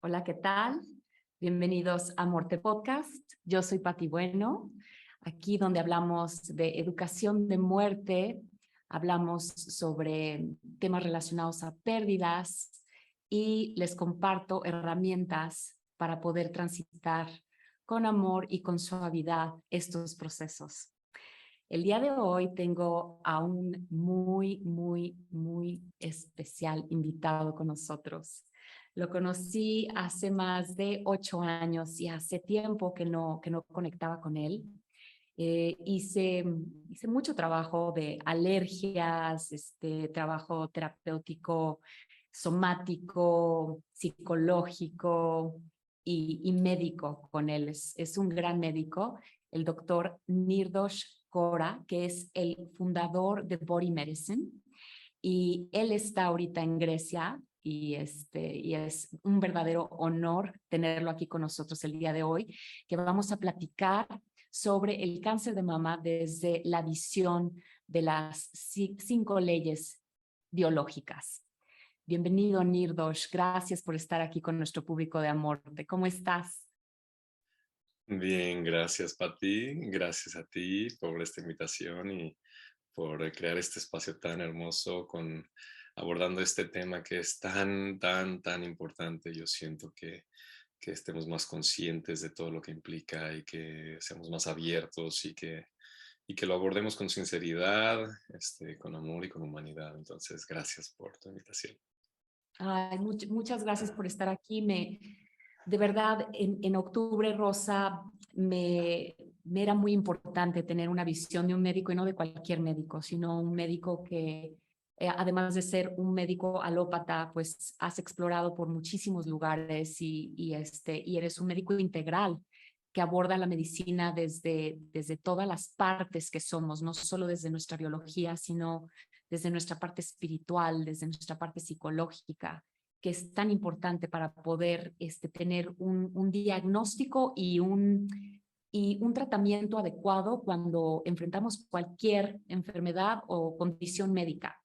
Hola, ¿qué tal? Bienvenidos a Morte Podcast. Yo soy Pati Bueno, aquí donde hablamos de educación de muerte, hablamos sobre temas relacionados a pérdidas y les comparto herramientas para poder transitar con amor y con suavidad estos procesos. El día de hoy tengo a un muy especial invitado con nosotros. Lo conocí hace más de 8 años y hace tiempo que no conectaba con él. Hice mucho trabajo de alergias, trabajo terapéutico, somático, psicológico y médico con él. Es un gran médico, el doctor Nirdosh Kora, que es el fundador de Body Medicine. Y él está ahorita en Grecia y es un verdadero honor tenerlo aquí con nosotros el día de hoy, que vamos a platicar sobre el cáncer de mama desde la visión de las 5 leyes biológicas. Bienvenido, Nirdosh. Gracias por estar aquí con nuestro público de Amor. ¿Cómo estás? Bien, gracias, Pati. Gracias a ti por esta invitación y por crear este espacio tan hermoso abordando este tema que es tan importante. Yo siento que estemos más conscientes de todo lo que implica y que seamos más abiertos y que lo abordemos con sinceridad, con amor y con humanidad. Entonces, gracias por tu invitación. Ay, muchas gracias por estar aquí. De verdad, en octubre, Rosa, me era muy importante tener una visión de un médico y no de cualquier médico, sino un médico que, además de ser un médico alópata, pues has explorado por muchísimos lugares y eres un médico integral que aborda la medicina desde todas las partes que somos, no solo desde nuestra biología, sino desde nuestra parte espiritual, desde nuestra parte psicológica, que es tan importante para poder tener un diagnóstico y un tratamiento adecuado cuando enfrentamos cualquier enfermedad o condición médica.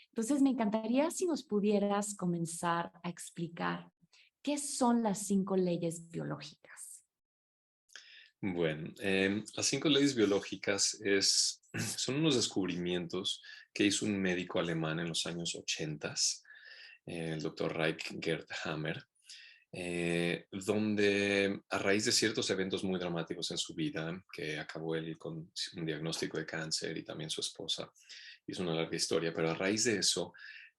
Entonces, me encantaría si nos pudieras comenzar a explicar qué son las 5 leyes biológicas. Bueno, las 5 leyes biológicas son unos descubrimientos que hizo un médico alemán en los años 80, el doctor Reich Gerd Hammer, donde a raíz de ciertos eventos muy dramáticos en su vida, que acabó él con un diagnóstico de cáncer y también su esposa, es una larga historia, pero a raíz de eso,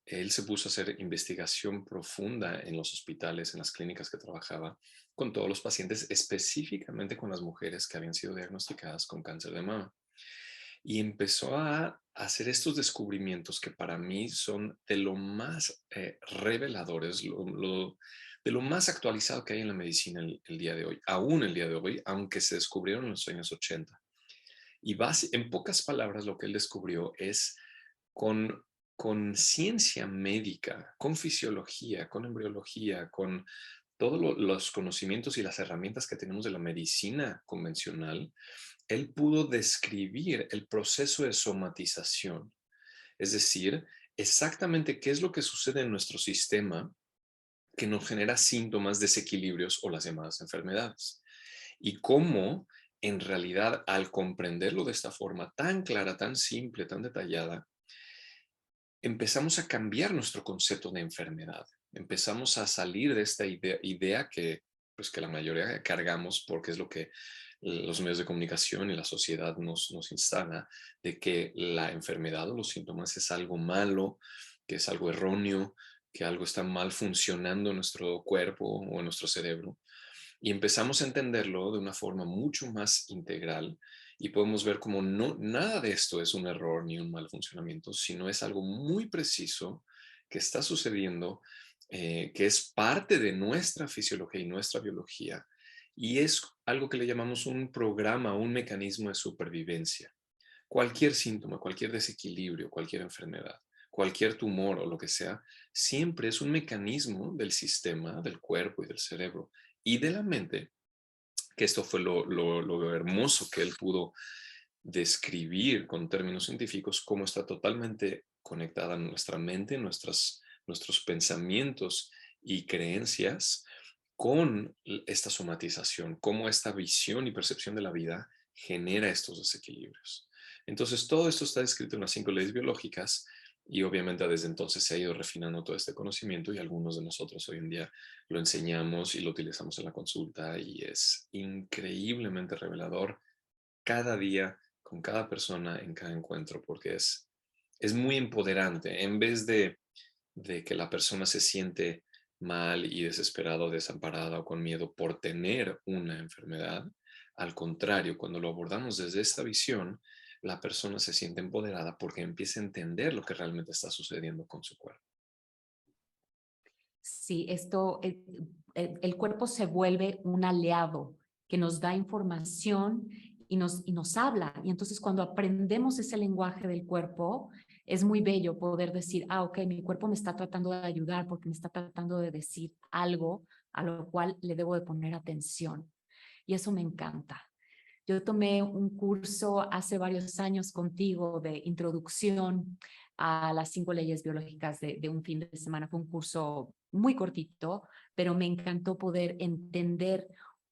él se puso a hacer investigación profunda en los hospitales, en las clínicas que trabajaba, con todos los pacientes, específicamente con las mujeres que habían sido diagnosticadas con cáncer de mama. Y empezó a hacer estos descubrimientos que para mí son de lo más reveladores, de lo más actualizado que hay en la medicina el día de hoy, aún el día de hoy, aunque se descubrieron en los años 80. Y en pocas palabras, lo que él descubrió es con, con ciencia médica, con fisiología, con embriología, con todos los conocimientos y las herramientas que tenemos de la medicina convencional, él pudo describir el proceso de somatización, es decir, exactamente qué es lo que sucede en nuestro sistema que nos genera síntomas, desequilibrios o las llamadas enfermedades. Y cómo, en realidad, al comprenderlo de esta forma tan clara, tan simple, tan detallada, empezamos a cambiar nuestro concepto de enfermedad. Empezamos a salir de esta idea que, pues, que la mayoría cargamos porque es lo que los medios de comunicación y la sociedad nos instala, de que la enfermedad o los síntomas es algo malo, que es algo erróneo, que algo está mal funcionando en nuestro cuerpo o en nuestro cerebro. Y empezamos a entenderlo de una forma mucho más integral y podemos ver como no, nada de esto es un error ni un mal funcionamiento, sino es algo muy preciso que está sucediendo, que es parte de nuestra fisiología y nuestra biología, y es algo que le llamamos un programa, un mecanismo de supervivencia. Cualquier síntoma, cualquier desequilibrio, cualquier enfermedad, cualquier tumor o lo que sea, siempre es un mecanismo del sistema, del cuerpo y del cerebro y de la mente, que esto fue lo hermoso que él pudo describir con términos científicos, cómo está totalmente conectada nuestra mente, nuestros pensamientos y creencias con esta somatización, cómo esta visión y percepción de la vida genera estos desequilibrios. Entonces, todo esto está descrito en las 5 leyes biológicas y obviamente desde entonces se ha ido refinando todo este conocimiento y algunos de nosotros hoy en día lo enseñamos y lo utilizamos en la consulta y es increíblemente revelador cada día con cada persona en cada encuentro porque es muy empoderante. En vez de que la persona se siente mal y desesperado, desamparada o con miedo por tener una enfermedad, al contrario, cuando lo abordamos desde esta visión, la persona se siente empoderada porque empieza a entender lo que realmente está sucediendo con su cuerpo. Sí, el cuerpo se vuelve un aliado que nos da información y nos habla. Y entonces cuando aprendemos ese lenguaje del cuerpo, es muy bello poder decir, ah, ok, mi cuerpo me está tratando de ayudar porque me está tratando de decir algo a lo cual le debo de poner atención. Y eso me encanta. Yo tomé un curso hace varios años contigo de introducción a las 5 leyes biológicas de un fin de semana. Fue un curso muy cortito, pero me encantó poder entender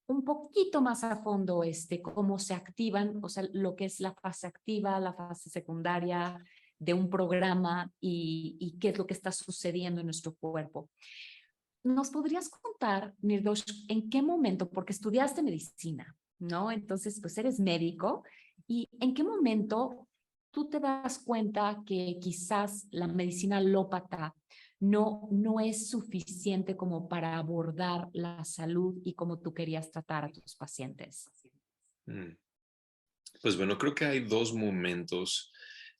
un poquito más a fondo cómo se activan, o sea, lo que es la fase activa, la fase secundaria de un programa y qué es lo que está sucediendo en nuestro cuerpo. ¿Nos podrías contar, Nirdosh, en qué momento, porque estudiaste medicina, ¿no? Entonces, pues eres médico, ¿y en qué momento tú te das cuenta que quizás la medicina alópata no es suficiente como para abordar la salud y como tú querías tratar a tus pacientes? Mm. Pues bueno, creo que hay 2 momentos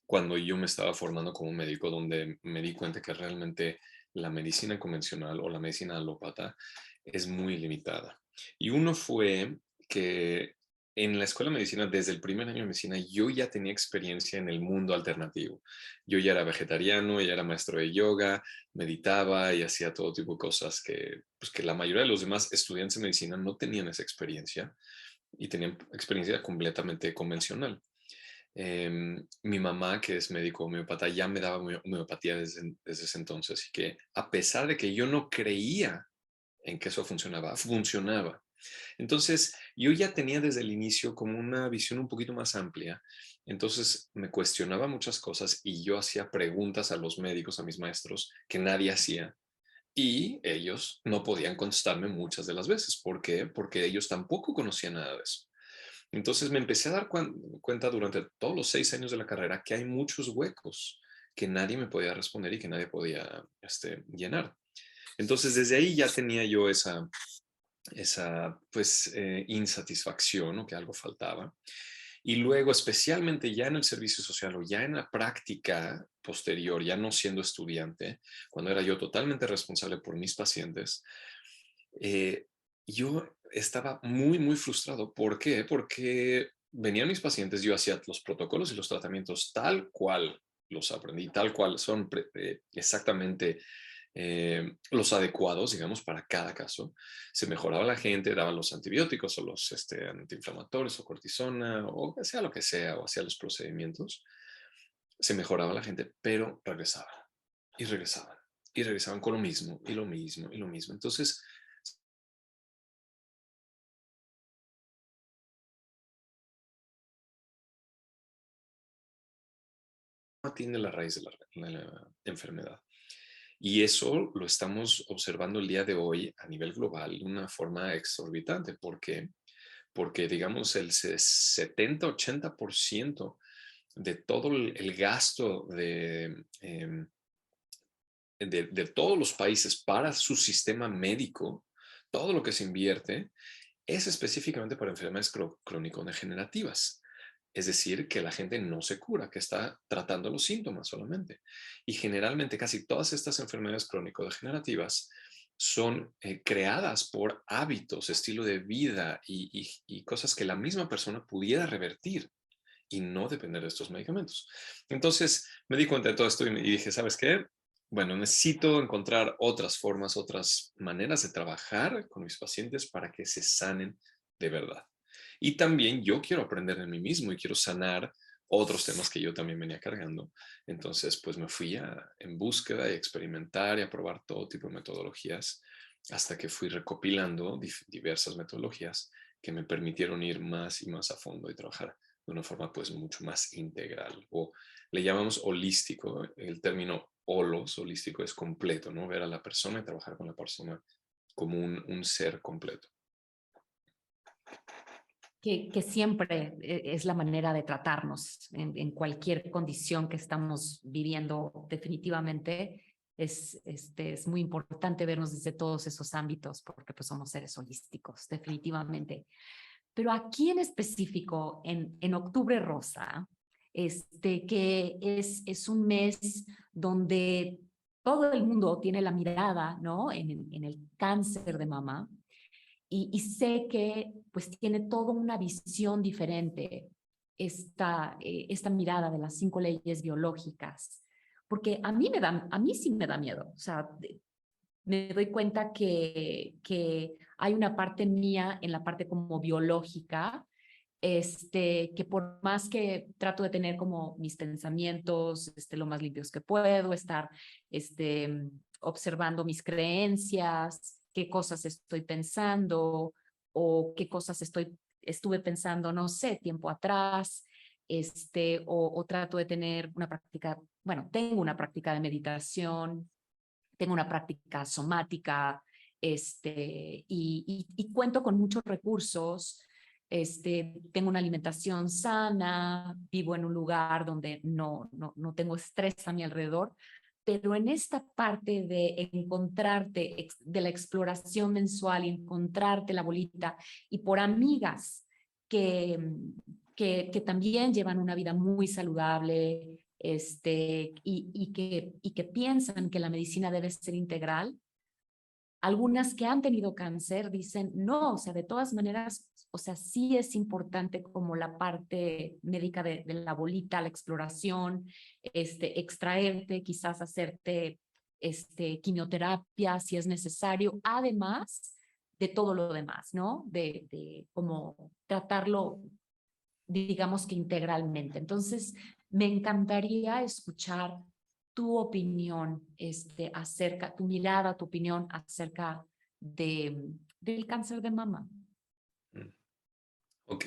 cuando yo me estaba formando como médico donde me di cuenta que realmente la medicina convencional o la medicina alópata es muy limitada. Y uno fue que en la escuela de medicina, desde el primer año de medicina, yo ya tenía experiencia en el mundo alternativo. Yo ya era vegetariano, ya era maestro de yoga, meditaba y hacía todo tipo de cosas que, pues, que la mayoría de los demás estudiantes de medicina no tenían esa experiencia y tenían experiencia completamente convencional. Mi mamá, que es médico homeópata, ya me daba homeopatía desde ese entonces y que a pesar de que yo no creía en que eso funcionaba, funcionaba. Entonces, yo ya tenía desde el inicio como una visión un poquito más amplia. Entonces, me cuestionaba muchas cosas y yo hacía preguntas a los médicos, a mis maestros, que nadie hacía. Y ellos no podían contestarme muchas de las veces. ¿Por qué? Porque ellos tampoco conocían nada de eso. Entonces me empecé a dar cuenta durante todos los 6 años de la carrera que hay muchos huecos que nadie me podía responder y que nadie podía llenar. Entonces desde ahí ya tenía yo esa pues insatisfacción, ¿no? Que algo faltaba. Y luego, especialmente ya en el servicio social o ya en la práctica posterior, ya no siendo estudiante, cuando era yo totalmente responsable por mis pacientes, eh, yo estaba muy, muy frustrado. ¿Por qué? Porque venían mis pacientes, yo hacía los protocolos y los tratamientos tal cual los aprendí, tal cual son exactamente los adecuados, digamos, para cada caso. Se mejoraba la gente, daban los antibióticos o los antiinflamatorios o cortisona o sea lo que sea, o hacía los procedimientos. Se mejoraba la gente, pero regresaban y regresaban y regresaban con lo mismo y lo mismo y lo mismo. Entonces, atiende la raíz de la enfermedad. Y eso lo estamos observando el día de hoy a nivel global de una forma exorbitante. ¿Por qué? Porque, digamos, el 70-80% de todo el gasto de todos los países para su sistema médico, todo lo que se invierte, es específicamente para enfermedades crónico-degenerativas. Es decir, que la gente no se cura, que está tratando los síntomas solamente. Y generalmente casi todas estas enfermedades crónico-degenerativas son creadas por hábitos, estilo de vida y cosas que la misma persona pudiera revertir y no depender de estos medicamentos. Entonces me di cuenta de todo esto y dije, ¿sabes qué? Bueno, necesito encontrar otras formas, otras maneras de trabajar con mis pacientes para que se sanen de verdad. Y también yo quiero aprender de mí mismo y quiero sanar otros temas que yo también venía cargando. Entonces, pues me fui en búsqueda y experimentar y a probar todo tipo de metodologías hasta que fui recopilando diversas metodologías que me permitieron ir más y más a fondo y trabajar de una forma pues mucho más integral, o le llamamos holístico. El término holos, holístico, es completo, ¿no? Ver a la persona y trabajar con la persona como un ser completo. Que siempre es la manera de tratarnos en cualquier condición que estamos viviendo. Definitivamente es muy importante vernos desde todos esos ámbitos porque pues somos seres holísticos, definitivamente. Pero aquí en específico, en Octubre Rosa, que es un mes donde todo el mundo tiene la mirada, ¿no? En el cáncer de mama, y sé que pues tiene toda una visión diferente esta mirada de las 5 leyes biológicas, porque a mí sí me da miedo, o sea, me doy cuenta que hay una parte mía en la parte como biológica, que por más que trato de tener como mis pensamientos lo más limpios que puedo, estar observando mis creencias, qué cosas estoy pensando o qué cosas estuve pensando, no sé, tiempo atrás, o trato de tener una práctica, bueno, tengo una práctica de meditación, tengo una práctica somática, y cuento con muchos recursos. Tengo una alimentación sana, vivo en un lugar donde no tengo estrés a mi alrededor, pero en esta parte de encontrarte, de la exploración mensual y encontrarte la bolita, y por amigas que, que también llevan una vida muy saludable, y que piensan que la medicina debe ser integral. Algunas que han tenido cáncer dicen, no, o sea, de todas maneras, o sea, sí es importante como la parte médica de la bolita, la exploración, extraerte, quizás hacerte quimioterapia si es necesario, además de todo lo demás, ¿no? De como tratarlo, digamos que integralmente. Entonces, me encantaría escuchar tu opinión acerca, tu mirada, tu opinión acerca del cáncer de mama. Mm. Ok.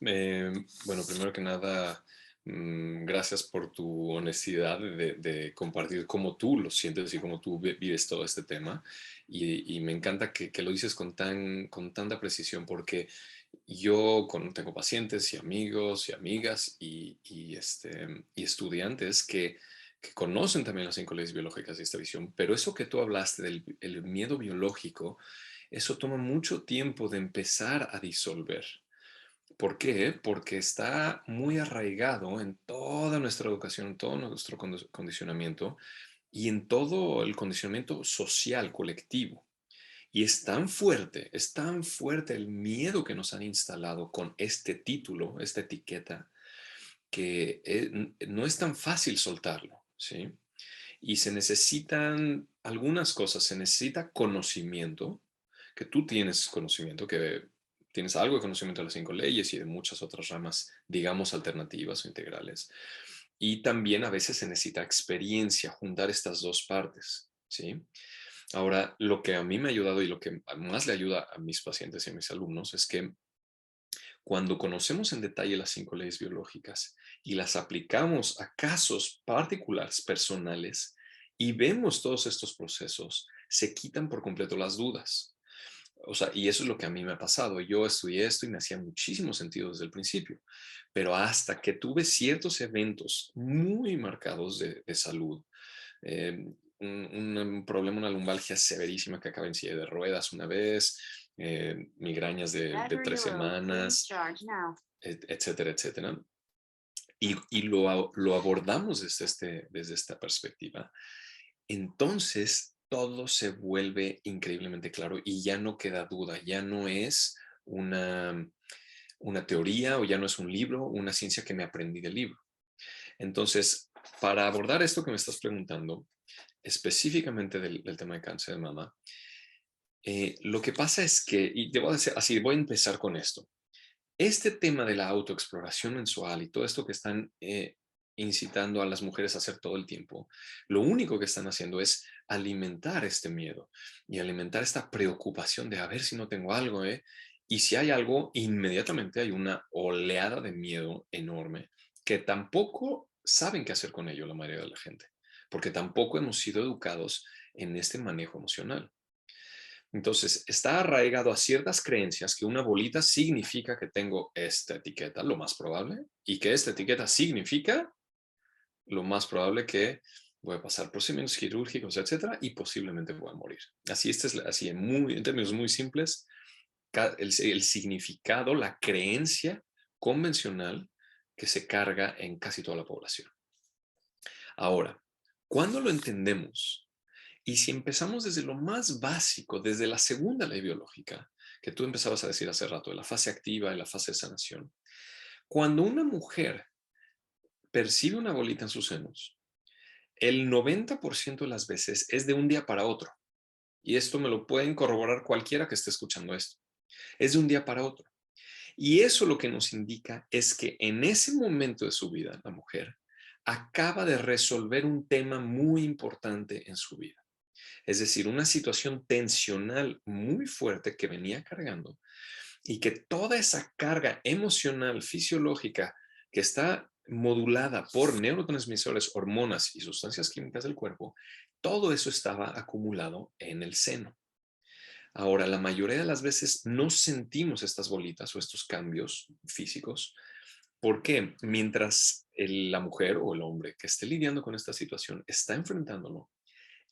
Bueno, primero que nada, gracias por tu honestidad de compartir cómo tú lo sientes y cómo tú vives todo este tema. Y me encanta que lo dices con tanta precisión, porque yo tengo pacientes y amigos y amigas y estudiantes que conocen también las 5 leyes biológicas y esta visión, pero eso que tú hablaste del el miedo biológico, eso toma mucho tiempo de empezar a disolver. ¿Por qué? Porque está muy arraigado en toda nuestra educación, en todo nuestro condicionamiento y en todo el condicionamiento social colectivo. Y es tan fuerte el miedo que nos han instalado con este título, esta etiqueta, que no es tan fácil soltarlo, ¿sí? Y se necesitan algunas cosas, se necesita conocimiento, que tú tienes conocimiento, que tienes algo de conocimiento de las 5 leyes y de muchas otras ramas, digamos, alternativas o integrales. Y también a veces se necesita experiencia, juntar estas dos partes, ¿sí? Ahora, lo que a mí me ha ayudado y lo que más le ayuda a mis pacientes y a mis alumnos es que cuando conocemos en detalle las 5 leyes biológicas y las aplicamos a casos particulares, personales, y vemos todos estos procesos, se quitan por completo las dudas. O sea, y eso es lo que a mí me ha pasado. Yo estudié esto y me hacía muchísimo sentido desde el principio, pero hasta que tuve ciertos eventos muy marcados de salud, eh, un problema, una lumbalgia severísima que acaba en silla de ruedas una vez, migrañas de 3 semanas, etcétera, etcétera. Y lo abordamos desde esta perspectiva. Entonces, todo se vuelve increíblemente claro y ya no queda duda, ya no es una teoría o ya no es un libro, una ciencia que me aprendí del libro. Entonces, para abordar esto que me estás preguntando, específicamente del tema de cáncer de mama, lo que pasa es que, y te voy a decir así, voy a empezar con esto. Este tema de la autoexploración mensual y todo esto que están incitando a las mujeres a hacer todo el tiempo, lo único que están haciendo es alimentar este miedo y alimentar esta preocupación de a ver si no tengo algo, ¿eh? Y si hay algo, inmediatamente hay una oleada de miedo enorme que tampoco saben qué hacer con ello la mayoría de la gente, porque tampoco hemos sido educados en este manejo emocional. Entonces, está arraigado a ciertas creencias que una bolita significa que tengo esta etiqueta, lo más probable, y que esta etiqueta significa lo más probable que voy a pasar procedimientos quirúrgicos, etcétera, y posiblemente voy a morir. Así, así en términos muy simples, el significado, la creencia convencional que se carga en casi toda la población. Ahora, ¿cuándo lo entendemos? Y si empezamos desde lo más básico, desde la segunda ley biológica, que tú empezabas a decir hace rato, de la fase activa y la fase de sanación, cuando una mujer percibe una bolita en sus senos, el 90% de las veces es de un día para otro. Y esto me lo pueden corroborar cualquiera que esté escuchando esto. Es de un día para otro. Y eso lo que nos indica es que en ese momento de su vida, la mujer acaba de resolver un tema muy importante en su vida. Es decir, una situación tensional muy fuerte que venía cargando y que toda esa carga emocional, fisiológica, que está modulada por neurotransmisores, hormonas y sustancias químicas del cuerpo, todo eso estaba acumulado en el seno. Ahora, la mayoría de las veces no sentimos estas bolitas o estos cambios físicos. ¿Por qué? Mientras la mujer o el hombre que esté lidiando con esta situación está enfrentándolo,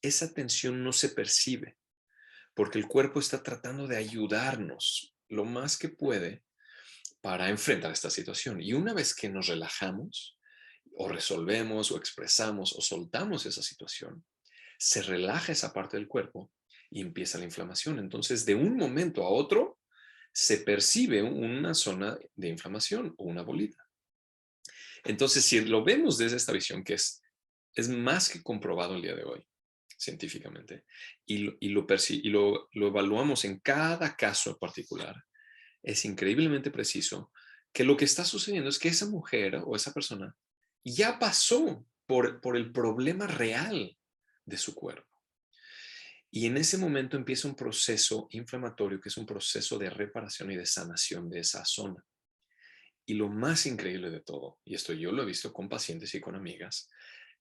esa tensión no se percibe porque el cuerpo está tratando de ayudarnos lo más que puede para enfrentar esta situación. Y una vez que nos relajamos, o resolvemos, o expresamos, o soltamos esa situación, se relaja esa parte del cuerpo y empieza la inflamación. Entonces, de un momento a otro, se percibe una zona de inflamación o una bolita. Entonces, si lo vemos desde esta visión, que es más que comprobado el día de hoy, científicamente, y lo evaluamos en cada caso particular, es increíblemente preciso que lo que está sucediendo es que esa mujer o esa persona ya pasó por el problema real de su cuerpo. Y en ese momento empieza un proceso inflamatorio que es un proceso de reparación y de sanación de esa zona. Y lo más increíble de todo, y esto yo lo he visto con pacientes y con amigas,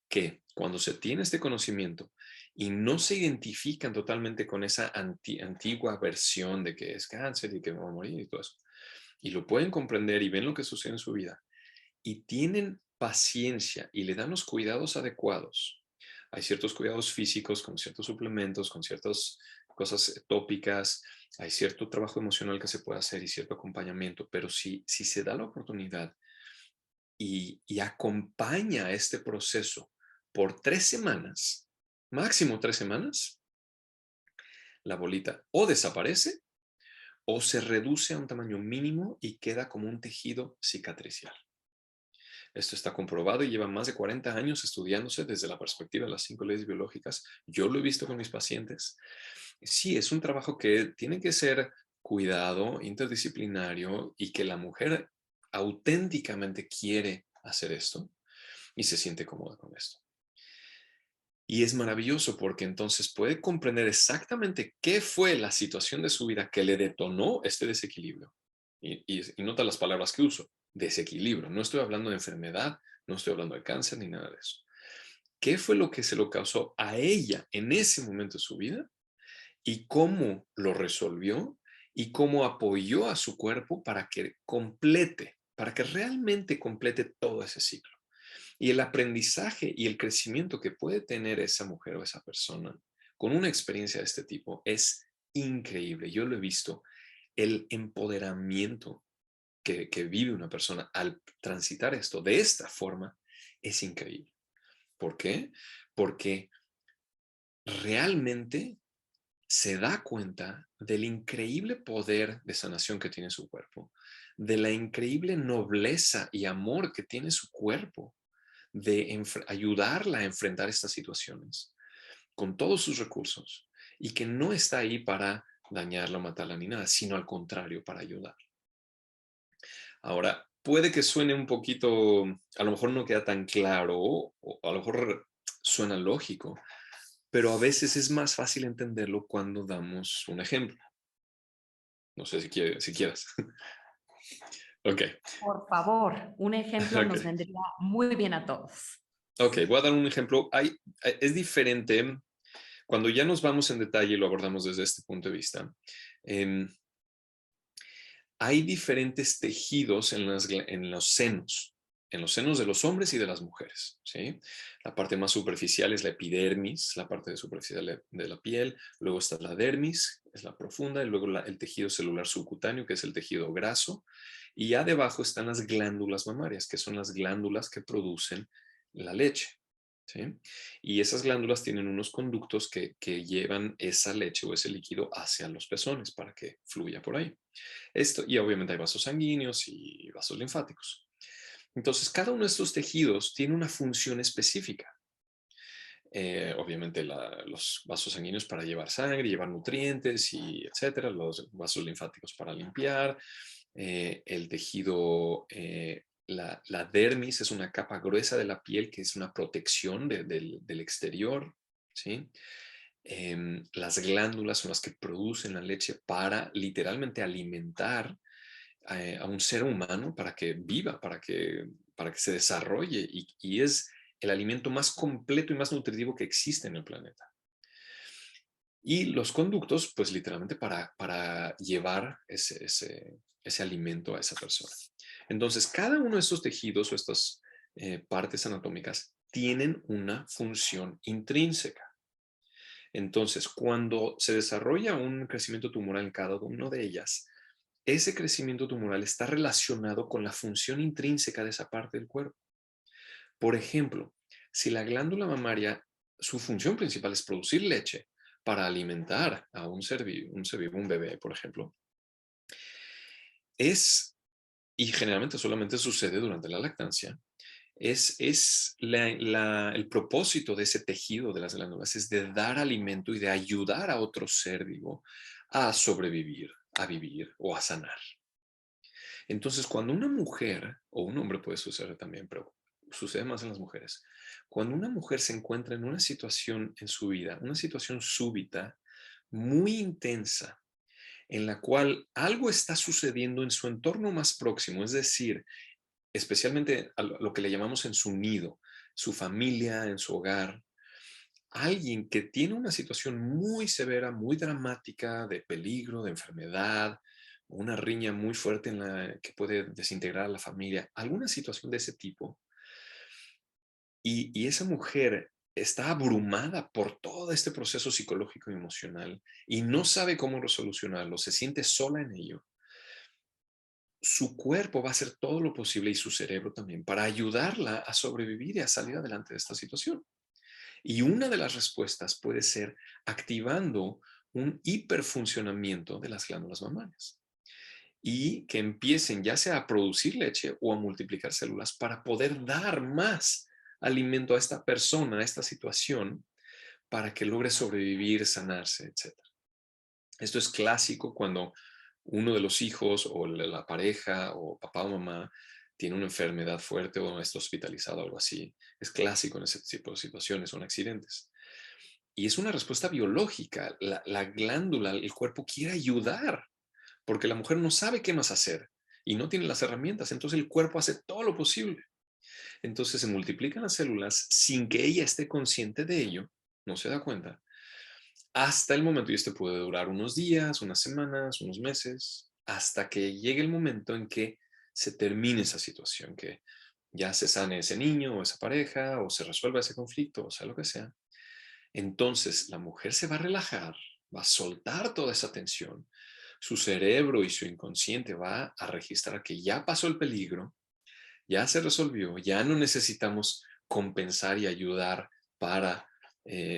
que cuando se tiene este conocimiento y no se identifican totalmente con esa antigua versión de que es cáncer y que va a morir y todo eso, y lo pueden comprender y ven lo que sucede en su vida, y tienen paciencia y le dan los cuidados adecuados. Hay ciertos cuidados físicos con ciertos suplementos, con ciertas cosas tópicas, hay cierto trabajo emocional que se puede hacer y cierto acompañamiento, pero si se da la oportunidad y acompaña este proceso por 3 semanas, máximo 3 semanas, la bolita o desaparece o se reduce a un tamaño mínimo y queda como un tejido cicatricial. Esto está comprobado y lleva más de 40 años estudiándose desde la perspectiva de las 5 leyes biológicas. Yo lo he visto con mis pacientes. Sí, es un trabajo que tiene que ser cuidado, interdisciplinario y que la mujer auténticamente quiere hacer esto y se siente cómoda con esto. Y es maravilloso porque entonces puede comprender exactamente qué fue la situación de su vida que le detonó este desequilibrio. Y nota las palabras que uso, desequilibrio. No estoy hablando de enfermedad, no estoy hablando de cáncer ni nada de eso. ¿Qué fue lo que se lo causó a ella en ese momento de su vida? Y cómo lo resolvió y cómo apoyó a su cuerpo para que complete, para que realmente complete todo ese ciclo. Y el aprendizaje y el crecimiento que puede tener esa mujer o esa persona con una experiencia de este tipo es increíble. Yo lo he visto. El empoderamiento que vive una persona al transitar esto de esta forma es increíble. ¿Por qué? Porque realmente se da cuenta del increíble poder de sanación que tiene su cuerpo, de la increíble nobleza y amor que tiene su cuerpo de ayudarla a enfrentar estas situaciones con todos sus recursos y que no está ahí para dañarla, matarla ni nada, sino al contrario, para ayudar. Ahora, puede que suene un poquito, a lo mejor no queda tan claro, o a lo mejor suena lógico, pero a veces es más fácil entenderlo cuando damos un ejemplo. No sé si quieras. Ok, Por favor, un ejemplo nos ok. vendría muy bien a todos. Ok, voy a dar un ejemplo. Es diferente cuando ya nos vamos en detalle y lo abordamos desde este punto de vista. em, Hay diferentes tejidos en los senos de los hombres y de las mujeres, ¿sí? La parte más superficial es la epidermis, la parte superficial de la piel, luego está la dermis, es la profunda, y luego el tejido celular subcutáneo, que es el tejido graso, y ya debajo están las glándulas mamarias, que son las glándulas que producen la leche, ¿sí? Y esas glándulas tienen unos conductos que llevan esa leche o ese líquido hacia los pezones para que fluya por ahí. Esto, y obviamente hay vasos sanguíneos y vasos linfáticos. Entonces, cada uno de estos tejidos tiene una función específica. Obviamente los vasos sanguíneos para llevar sangre, llevar nutrientes y etcétera, los vasos linfáticos para limpiar, el tejido, la dermis es una capa gruesa de la piel que es una protección del exterior, ¿sí? Las glándulas son las que producen la leche para literalmente alimentar a un ser humano para que viva, para que se desarrolle y es el alimento más completo y más nutritivo que existe en el planeta. Y los conductos, pues literalmente para llevar ese alimento a esa persona. Entonces, cada uno de estos tejidos o estas partes anatómicas tienen una función intrínseca. Entonces, cuando se desarrolla un crecimiento tumoral en cada una de ellas, ese crecimiento tumoral está relacionado con la función intrínseca de esa parte del cuerpo. Por ejemplo, si la glándula mamaria, su función principal es producir leche para alimentar a un bebé, por ejemplo, es, y generalmente solamente sucede durante la lactancia, el propósito de ese tejido de las glándulas es de dar alimento y de ayudar a otro ser vivo a sobrevivir, a vivir o a sanar. Entonces, cuando una mujer, o un hombre puede suceder también, pero sucede más en las mujeres, cuando una mujer se encuentra en una situación en su vida, una situación súbita, muy intensa, en la cual algo está sucediendo en su entorno más próximo, es decir, especialmente a lo que le llamamos en su nido, su familia, en su hogar, alguien que tiene una situación muy severa, muy dramática, de peligro, de enfermedad, una riña muy fuerte en la que puede desintegrar a la familia, alguna situación de ese tipo, y esa mujer está abrumada por todo este proceso psicológico y emocional y no sabe cómo resolucionarlo, se siente sola en ello, su cuerpo va a hacer todo lo posible y su cerebro también para ayudarla a sobrevivir y a salir adelante de esta situación. Y una de las respuestas puede ser activando un hiperfuncionamiento de las glándulas mamarias y que empiecen ya sea a producir leche o a multiplicar células para poder dar más alimento a esta persona, a esta situación, para que logre sobrevivir, sanarse, etc. Esto es clásico cuando uno de los hijos o la pareja o papá o mamá tiene una enfermedad fuerte o está hospitalizado o algo así. Es clásico en ese tipo de situaciones, son accidentes. Y es una respuesta biológica. La glándula, el cuerpo quiere ayudar porque la mujer no sabe qué más hacer y no tiene las herramientas. Entonces el cuerpo hace todo lo posible. Entonces se multiplican las células sin que ella esté consciente de ello, no se da cuenta, hasta el momento, y este puede durar unos días, unas semanas, unos meses, hasta que llegue el momento en que se termine esa situación, que ya se sane ese niño o esa pareja, o se resuelva ese conflicto, o sea, lo que sea. Entonces, la mujer se va a relajar, va a soltar toda esa tensión, su cerebro y su inconsciente va a registrar que ya pasó el peligro, ya se resolvió, ya no necesitamos compensar y ayudar para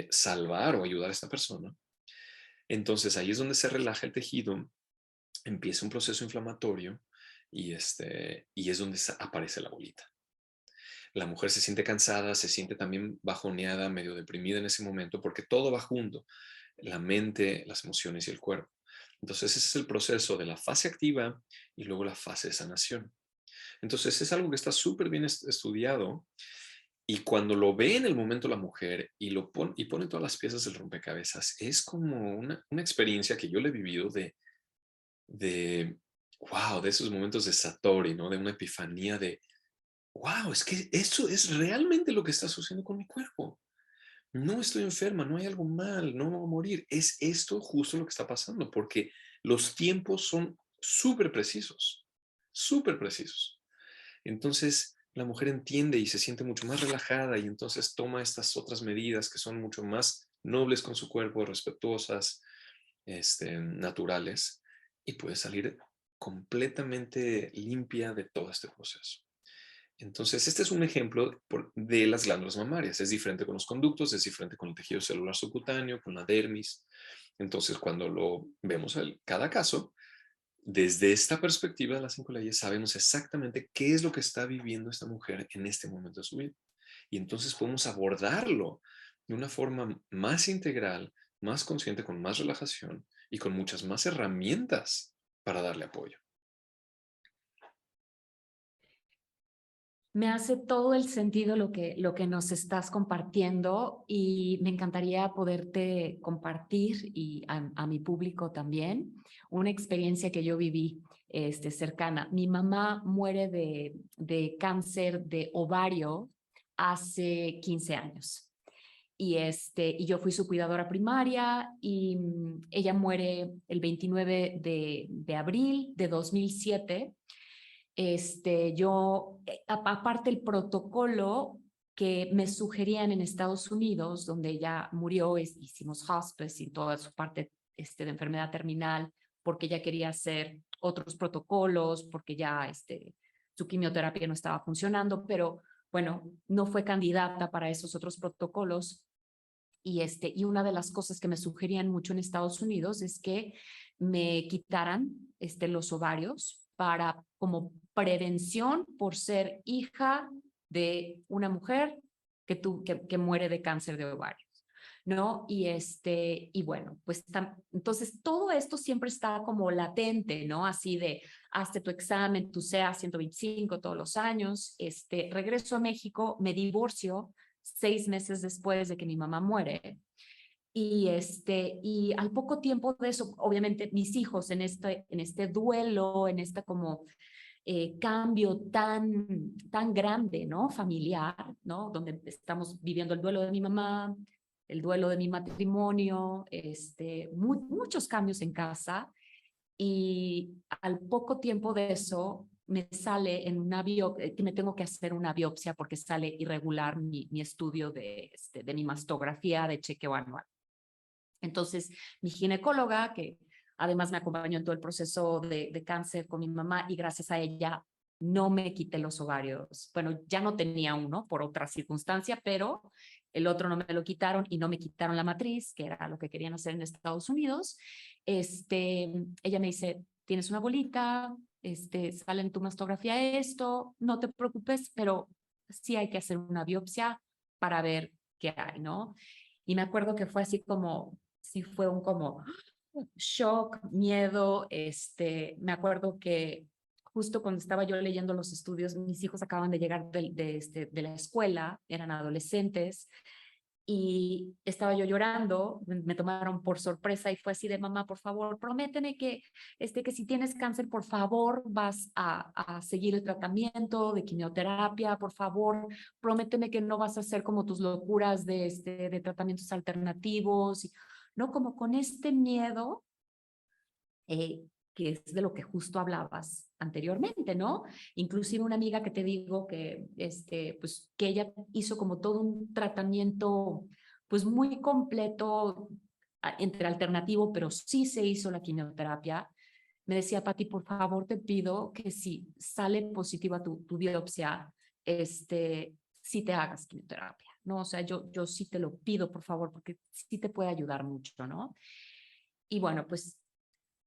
salvar o ayudar a esta persona. Entonces ahí es donde se relaja el tejido, empieza un proceso inflamatorio y es donde aparece la bolita. La mujer se siente cansada, se siente también bajoneada, medio deprimida en ese momento, porque todo va junto, la mente, las emociones y el cuerpo. Entonces ese es el proceso de la fase activa y luego la fase de sanación. Entonces es algo que está súper bien estudiado y cuando lo ve en el momento la mujer y, y pone todas las piezas del rompecabezas, es como una experiencia que yo le he vivido de, wow, de esos momentos de Satori, ¿no? De una epifanía de, wow, es que eso es realmente lo que está sucediendo con mi cuerpo. No estoy enferma, no hay algo mal, no me voy a morir. Es esto justo lo que está pasando, porque los tiempos son súper precisos, súper precisos. Entonces, la mujer entiende y se siente mucho más relajada y entonces toma estas otras medidas que son mucho más nobles con su cuerpo, respetuosas, naturales, y puede salir completamente limpia de todo este proceso. Entonces, este es un ejemplo de las glándulas mamarias. Es diferente con los conductos, es diferente con el tejido celular subcutáneo, con la dermis. Entonces, cuando lo vemos cada caso, desde esta perspectiva de las 5 leyes, sabemos exactamente qué es lo que está viviendo esta mujer en este momento de su vida. Y entonces podemos abordarlo de una forma más integral, más consciente, con más relajación y con muchas más herramientas para darle apoyo. Me hace todo el sentido lo que nos estás compartiendo y me encantaría poderte compartir y a mi público también una experiencia que yo viví cercana. Mi mamá muere de cáncer de ovario hace 15 años. Y yo fui su cuidadora primaria y ella muere el 29 de abril de 2007. Aparte el protocolo que me sugerían en Estados Unidos, donde ella murió, hicimos hospice y toda su parte de enfermedad terminal, porque ella quería hacer otros protocolos, porque ya su quimioterapia no estaba funcionando, pero bueno, no fue candidata para esos otros protocolos. Y una de las cosas que me sugerían mucho en Estados Unidos es que me quitaran los ovarios para como prevención por ser hija de una mujer que muere de cáncer de ovarios, ¿no? Y bueno, pues entonces todo esto siempre está como latente, ¿no? Así de, hazte tu examen, tu CA 125 todos los años, regreso a México, me divorcio 6 meses después de que mi mamá muere. Y al poco tiempo de eso, obviamente mis hijos en este duelo, en este como cambio tan grande, ¿no? Familiar, ¿no? Donde estamos viviendo el duelo de mi mamá, el duelo de mi matrimonio, muchos cambios en casa. Y al poco tiempo de eso me sale que me tengo que hacer una biopsia porque sale irregular mi estudio de mi mastografía de chequeo anual. Entonces, mi ginecóloga, que además me acompañó en todo el proceso de cáncer con mi mamá y gracias a ella no me quité los ovarios. Bueno, ya no tenía uno por otra circunstancia, pero el otro no me lo quitaron y no me quitaron la matriz, que era lo que querían hacer en Estados Unidos. Ella me dice, tienes una bolita, sale en tu mastografía esto, no te preocupes, pero sí hay que hacer una biopsia para ver qué hay, ¿no? Y me acuerdo que fue así como, sí fue un como shock, miedo. Me acuerdo que justo cuando estaba yo leyendo los estudios, mis hijos acaban de llegar de la escuela, eran adolescentes, y estaba yo llorando, me tomaron por sorpresa y fue así de, mamá, por favor, prométeme que si tienes cáncer, por favor, vas a seguir el tratamiento de quimioterapia, por favor, prométeme que no vas a hacer como tus locuras de tratamientos alternativos, ¿no? Como con este miedo que es de lo que justo hablabas anteriormente, ¿no? Inclusive una amiga que te digo que, pues, que ella hizo como todo un tratamiento, pues, muy completo, entre alternativo, pero sí se hizo la quimioterapia. Me decía, Pati, por favor, te pido que si sale positiva tu biopsia, sí te hagas quimioterapia, ¿no? O sea, yo sí te lo pido, por favor, porque sí te puede ayudar mucho, ¿no? Y bueno, pues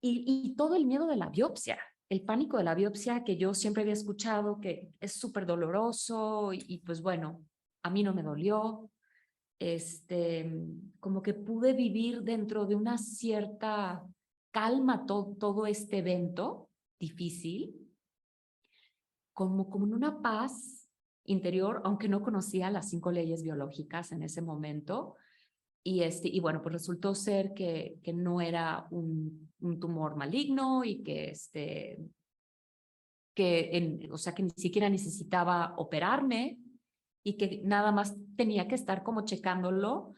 y todo el miedo de la biopsia, el pánico de la biopsia que yo siempre había escuchado que es súper doloroso y pues bueno, a mí no me dolió, como que pude vivir dentro de una cierta calma todo este evento difícil como en una paz interior, aunque no conocía las 5 leyes biológicas en ese momento. Y bueno, pues resultó ser que no era un tumor maligno y o sea, que ni siquiera necesitaba operarme y que nada más tenía que estar como checándolo,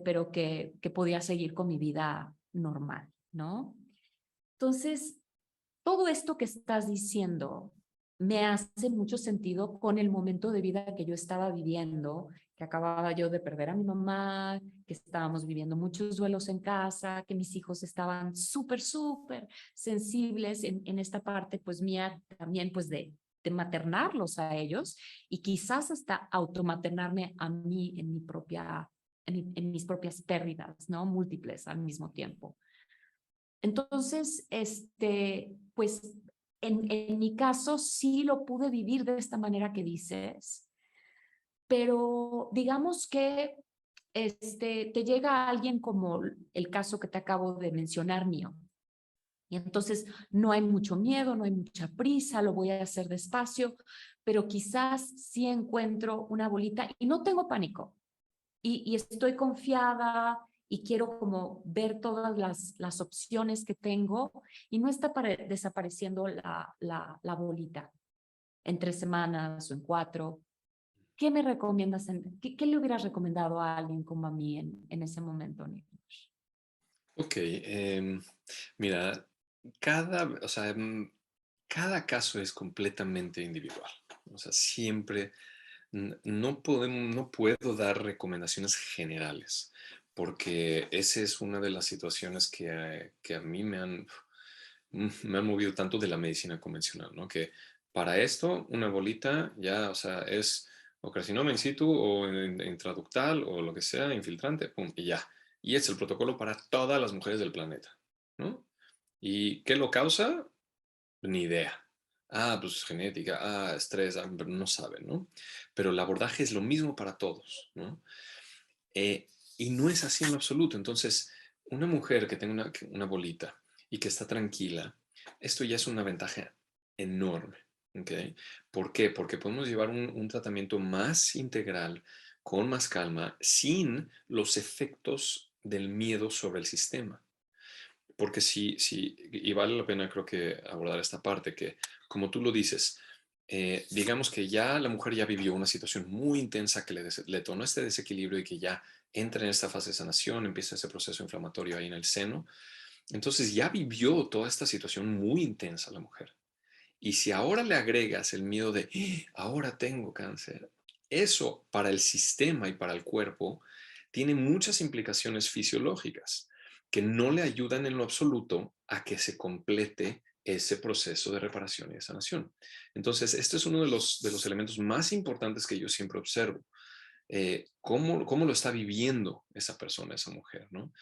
pero que podía seguir con mi vida normal, ¿no? Entonces, todo esto que estás diciendo me hace mucho sentido con el momento de vida que yo estaba viviendo, que acababa yo de perder a mi mamá, que estábamos viviendo muchos duelos en casa, que mis hijos estaban súper sensibles en esta parte, pues mía también, pues de maternarlos a ellos y quizás hasta automaternarme a mí en mis propias pérdidas, ¿no? Múltiples al mismo tiempo. Entonces, pues en mi caso sí lo pude vivir de esta manera que dices, pero digamos que te llega alguien como el caso que te acabo de mencionar mío. Y entonces no hay mucho miedo, no hay mucha prisa, lo voy a hacer despacio, pero quizás sí encuentro una bolita y no tengo pánico y estoy confiada y quiero como ver todas las opciones que tengo y no está desapareciendo la bolita en 3 semanas o en 4. ¿Qué me recomiendas? ¿Qué le hubieras recomendado a alguien como a mí en ese momento, Nicolás? Ok, mira, o sea, cada caso es completamente individual. O sea, siempre no puedo dar recomendaciones generales, porque esa es una de las situaciones que a mí me han movido tanto de la medicina convencional, ¿no? Que para esto, una bolita ya, o sea, es o carcinoma in situ o intraductal o lo que sea, infiltrante, pum, y ya. Y es el protocolo para todas las mujeres del planeta, ¿no? ¿Y qué lo causa? Ni idea. Ah, pues genética, estrés, pero no saben, ¿no? Pero el abordaje es lo mismo para todos, ¿no? Y no es así en lo absoluto. Entonces, una mujer que tenga una bolita y que está tranquila, esto ya es una ventaja enorme, ¿ok? ¿Por qué? Porque podemos llevar un tratamiento más integral, con más calma, sin los efectos del miedo sobre el sistema. Porque sí, y vale la pena creo que abordar esta parte, que como tú lo dices, digamos que ya la mujer ya vivió una situación muy intensa que le detonó este desequilibrio y que ya entra en esta fase de sanación, empieza ese proceso inflamatorio ahí en el seno. Entonces ya vivió toda esta situación muy intensa la mujer. Y si ahora le agregas el miedo de, ahora tengo cáncer, eso para el sistema y para el cuerpo tiene muchas implicaciones fisiológicas que no le ayudan en lo absoluto a que se complete ese proceso de reparación y de sanación. Entonces, este es uno de los elementos más importantes que yo siempre observo. ¿Cómo lo está viviendo esa persona, esa mujer, ¿no?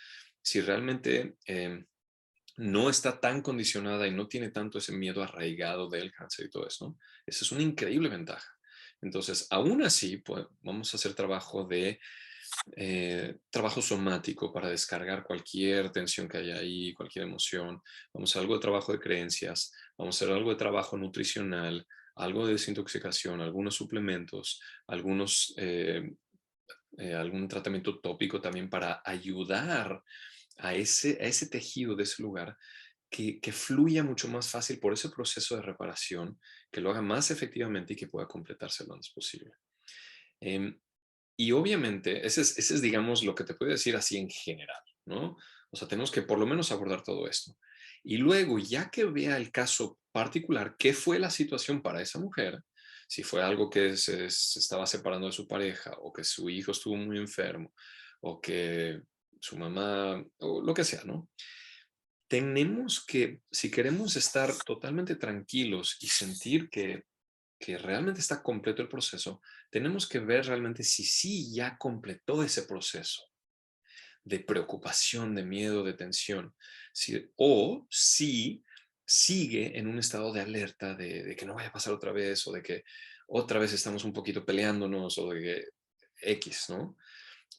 Si realmente no está tan condicionada y no tiene tanto ese miedo arraigado del cáncer y todo eso, ¿no? Esa es una increíble ventaja. Entonces, aún así, pues, vamos a hacer trabajo somático para descargar cualquier tensión que haya ahí, cualquier emoción. Vamos a hacer algo de trabajo de creencias, vamos a hacer algo de trabajo nutricional, algo de desintoxicación, algunos suplementos, algún tratamiento tópico también para ayudar a ese tejido de ese lugar que fluya mucho más fácil por ese proceso de reparación, que lo haga más efectivamente y que pueda completarse lo antes posible. Em, y obviamente, ese es, digamos, lo que te puedo decir así en general, ¿no? O sea, tenemos que por lo menos abordar todo esto. Y luego, ya que vea el caso particular, qué fue la situación para esa mujer, si fue algo que se estaba separando de su pareja, o que su hijo estuvo muy enfermo, o que su mamá, o lo que sea, ¿no? Tenemos que, si queremos estar totalmente tranquilos y sentir que realmente está completo el proceso, tenemos que ver realmente si sí ya completó ese proceso de preocupación, de miedo, de tensión, o si sigue en un estado de alerta de que no vaya a pasar otra vez o de que otra vez estamos un poquito peleándonos o de que X, ¿no?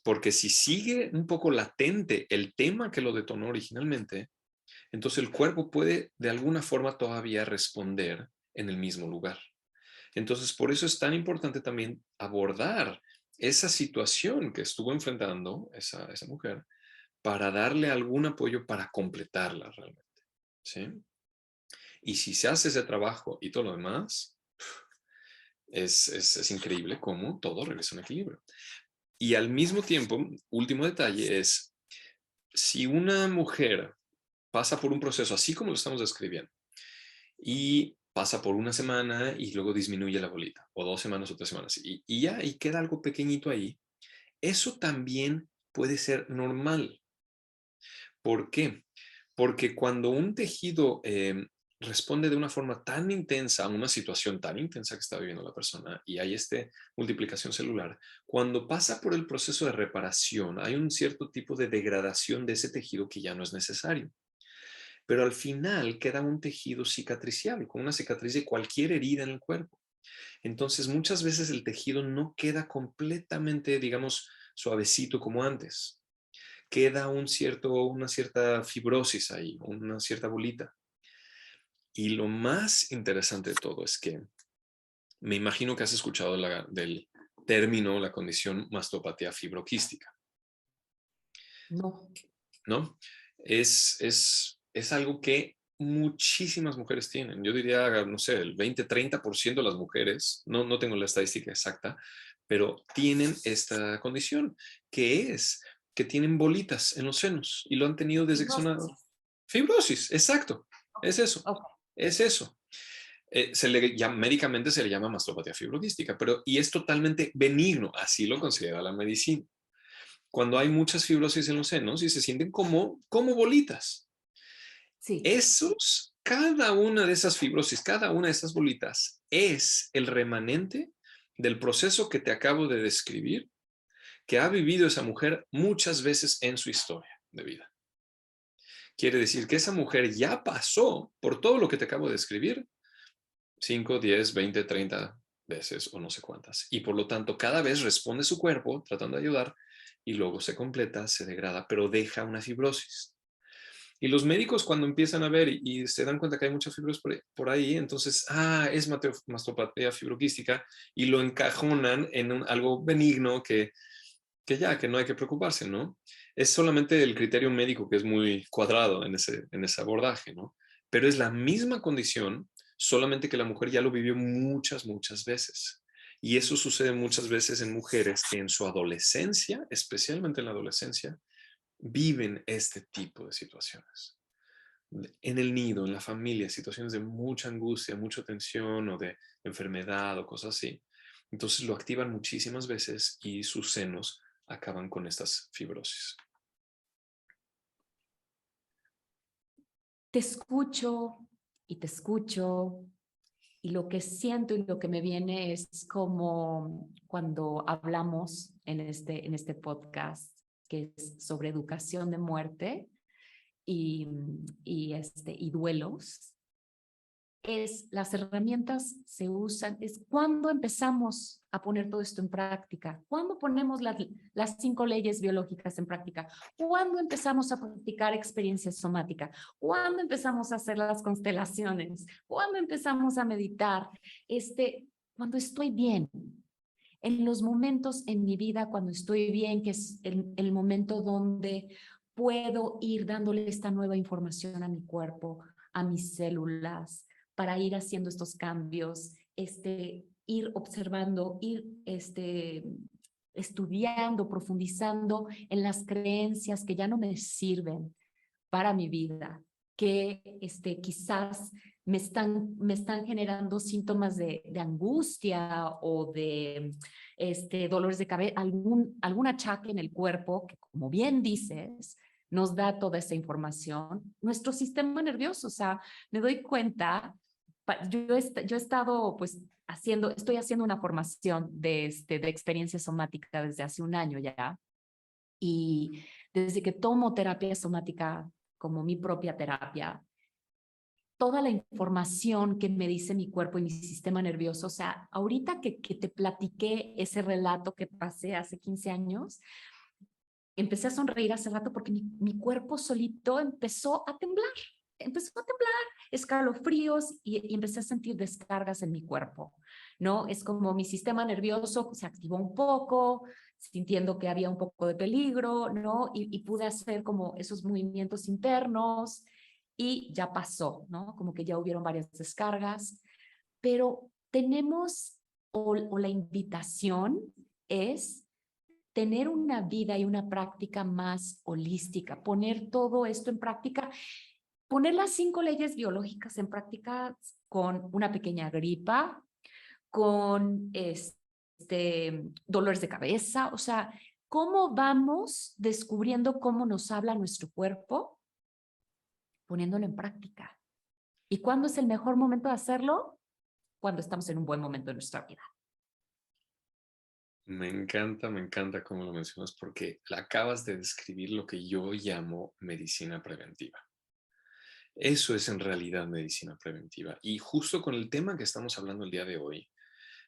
Porque si sigue un poco latente el tema que lo detonó originalmente, entonces el cuerpo puede de alguna forma todavía responder en el mismo lugar. Entonces, por eso es tan importante también abordar esa situación que estuvo enfrentando esa mujer para darle algún apoyo para completarla realmente, ¿sí? Y si se hace ese trabajo y todo lo demás, es increíble cómo todo regresa a un equilibrio. Y al mismo tiempo, último detalle es, si una mujer pasa por un proceso así como lo estamos describiendo y pasa por una semana y luego disminuye la bolita, o 2 semanas o 3 semanas, y ya, y queda algo pequeñito ahí, eso también puede ser normal. ¿Por qué? Porque cuando un tejido responde de una forma tan intensa a una situación tan intensa que está viviendo la persona y hay multiplicación celular, cuando pasa por el proceso de reparación, hay un cierto tipo de degradación de ese tejido que ya no es necesario. Pero al final queda un tejido cicatricial, con una cicatriz de cualquier herida en el cuerpo. Entonces, muchas veces el tejido no queda completamente, digamos, suavecito como antes. Queda una cierta fibrosis ahí, una cierta bolita. Y lo más interesante de todo es que me imagino que has escuchado del término, la condición mastopatía fibroquística, No, ¿no? Es algo que muchísimas mujeres tienen. Yo diría, no sé, el 20-30% de las mujeres, no tengo la estadística exacta, pero tienen esta condición, que es que tienen bolitas en los senos y lo han tenido desde que son fibrosis. fibrosis, exacto, Ok, es eso, ok. es eso. Médicamente se le llama mastopatía fibroquística, pero y es totalmente benigno, así lo considera la medicina. Cuando hay muchas fibrosis en los senos y se sienten como bolitas. Sí, Cada una de esas fibrosis, cada una de esas bolitas es el remanente del proceso que te acabo de describir, que ha vivido esa mujer muchas veces en su historia de vida. Quiere decir que esa mujer ya pasó por todo lo que te acabo de describir 5, 10, 20, 30 veces o no sé cuántas. Y por lo tanto, cada vez responde su cuerpo tratando de ayudar y luego se completa, se degrada, pero deja una fibrosis. Y los médicos cuando empiezan a ver y se dan cuenta que hay mucha fibrosis por ahí, entonces, es mastopatía fibroquística y lo encajonan en algo benigno que no hay que preocuparse, ¿no? Es solamente el criterio médico que es muy cuadrado en ese abordaje, ¿no? Pero es la misma condición, solamente que la mujer ya lo vivió muchas, muchas veces. Y eso sucede muchas veces en mujeres que en su adolescencia, especialmente en la adolescencia, viven este tipo de situaciones. En el nido, en la familia, situaciones de mucha angustia, mucha tensión o de enfermedad o cosas así. Entonces lo activan muchísimas veces y sus senos acaban con estas fibrosis. te escucho y te escucho y lo que siento y lo que me viene es como cuando hablamos en este podcast que es sobre educación de muerte y duelos, es las herramientas se usan, es cuando empezamos a poner todo esto en práctica, cuando ponemos las 5 leyes biológicas en práctica, cuando empezamos a practicar experiencia somática, cuando empezamos a hacer las constelaciones, cuando empezamos a meditar, cuando estoy bien, en los momentos en mi vida cuando estoy bien, que es el momento donde puedo ir dándole esta nueva información a mi cuerpo, a mis células, para ir haciendo estos cambios, ir observando, ir estudiando, profundizando en las creencias que ya no me sirven para mi vida, que quizás me están generando síntomas de angustia o de dolores de cabeza, algún achaque en el cuerpo, que como bien dices, nos da toda esa información. Nuestro sistema nervioso, o sea, me doy cuenta, yo he estado pues estoy haciendo una formación de experiencia somática desde hace un año ya, y desde que tomo terapia somática como mi propia terapia, toda la información que me dice mi cuerpo y mi sistema nervioso, o sea, ahorita que te platiqué ese relato que pasé hace 15 años, empecé a sonreír hace rato porque mi cuerpo solito empezó a temblar, escalofríos y empecé a sentir descargas en mi cuerpo. ¿no? Es como mi sistema nervioso se activó un poco, sintiendo que había un poco de peligro, ¿no? Y pude hacer como esos movimientos internos y ya pasó, ¿no? Como que ya hubieron varias descargas, pero tenemos, o la invitación es tener una vida y una práctica más holística, poner todo esto en práctica, poner las 5 leyes biológicas en práctica con una pequeña gripa, con dolores de cabeza, o sea, ¿cómo vamos descubriendo cómo nos habla nuestro cuerpo? Poniéndolo en práctica. ¿Y cuándo es el mejor momento de hacerlo? Cuando estamos en un buen momento de nuestra vida. Me encanta cómo lo mencionas porque acabas de describir lo que yo llamo medicina preventiva. Eso es en realidad medicina preventiva. Y justo con el tema que estamos hablando el día de hoy,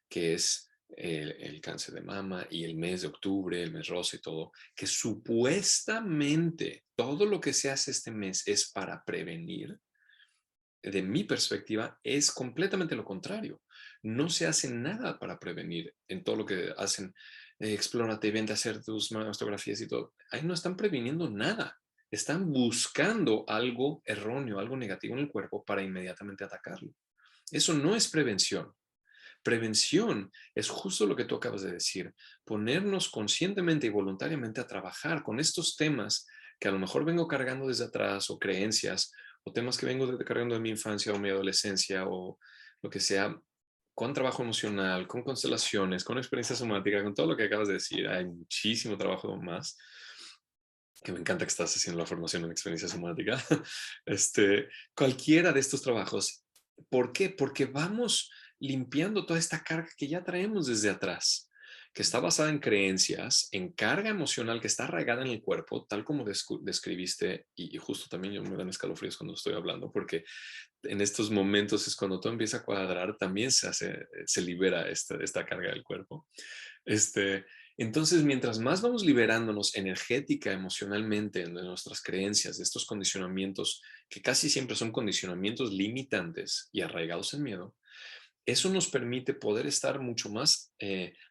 que es el cáncer de mama y el mes de octubre, el mes rosa y todo, que supuestamente todo lo que se hace este mes es para prevenir, de mi perspectiva, es completamente lo contrario. No se hace nada para prevenir en todo lo que hacen. Explórate, vente a hacer tus mastografías y todo. Ahí no están previniendo nada. Están buscando algo erróneo, algo negativo en el cuerpo para inmediatamente atacarlo. Eso no es prevención. Prevención es justo lo que tú acabas de decir, ponernos conscientemente y voluntariamente a trabajar con estos temas que a lo mejor vengo cargando desde atrás o creencias o temas que vengo cargando de mi infancia o mi adolescencia o lo que sea, con trabajo emocional, con constelaciones, con experiencia somática, con todo lo que acabas de decir. Hay muchísimo trabajo más que me encanta que estás haciendo la formación en experiencia somática. Cualquiera de estos trabajos. ¿Por qué? Porque vamos limpiando toda esta carga que ya traemos desde atrás, que está basada en creencias, en carga emocional que está arraigada en el cuerpo, tal como describiste, y justo también yo me dan escalofríos cuando estoy hablando, porque en estos momentos es cuando todo empieza a cuadrar, también se libera esta carga del cuerpo. Entonces, mientras más vamos liberándonos energética, emocionalmente de nuestras creencias, de estos condicionamientos que casi siempre son condicionamientos limitantes y arraigados en miedo, eso nos permite poder estar mucho más